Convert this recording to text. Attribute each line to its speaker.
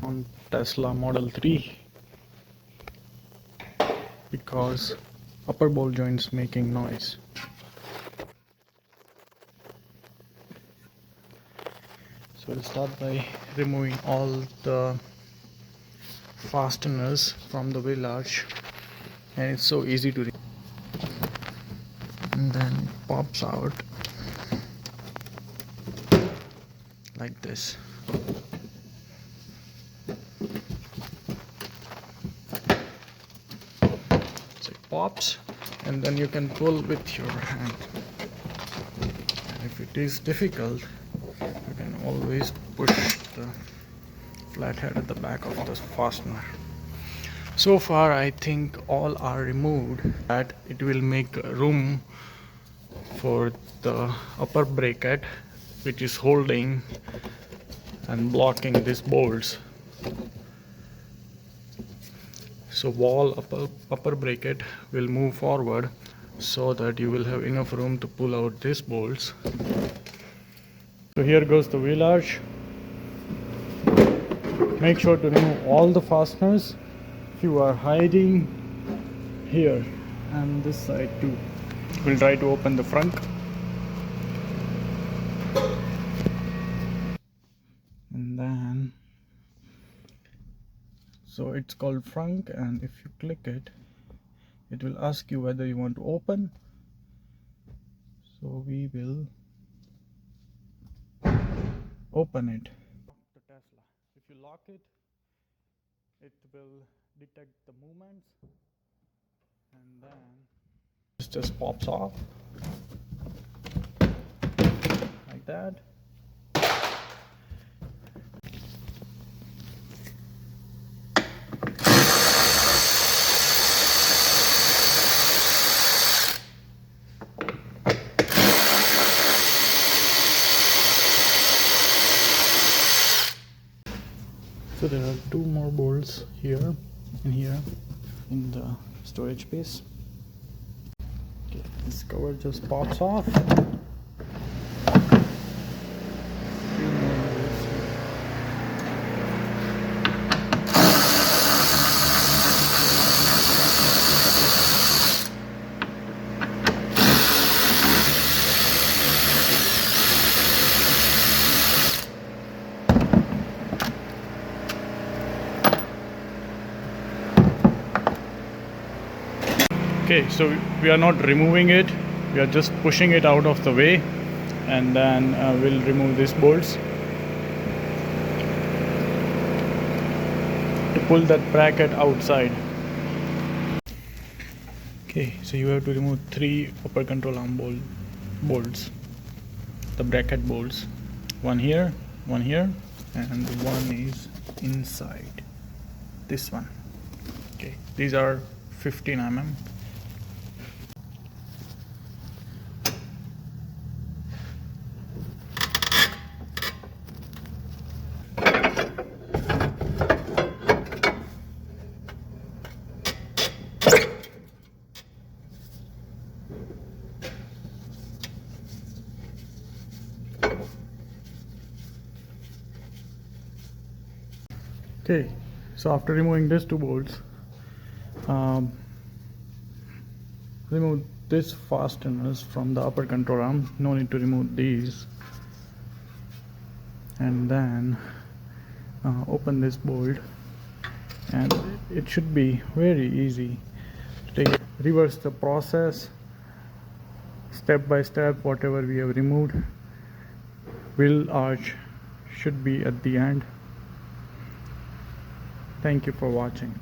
Speaker 1: on Tesla Model 3 because upper bowl joints making noise. So we'll start by removing all the fasteners from the wheel arch, and it's so easy to remove. And then it pops out like this. So it pops, and then you can pull with your hand. And if it is difficult, you can always push the flathead at the back of the fastener. So far I think all are removed, that it will make room for the upper bracket which is holding and blocking these bolts. So upper bracket will move forward so that you will have enough room to pull out these bolts. So here goes the wheel arch. Make sure to remove all the fasteners if you are hiding here, and this side too. We'll try to open the front. And then, so it's called frunk, and if you click it, it will ask you whether you want to open. So we will open it. The Tesla, if you lock it, it will detect the movements, and then it just pops off like that. So there are two more bolts here and here in the storage space. Okay, this cover just pops off. Okay, so we are not removing it, we are just pushing it out of the way, and then we'll remove these bolts to pull that bracket outside. Okay, so you have to remove 3 upper control arm bolts, the bracket bolts. One here, and one is inside this one. Okay, these are 15 mm. Okay, so after removing these 2 bolts, remove these fasteners from the upper control arm. No need to remove these. And then open this bolt, and it should be very easy to reverse the process step by step. Whatever we have removed, wheel arch should be at the end. Thank you for watching.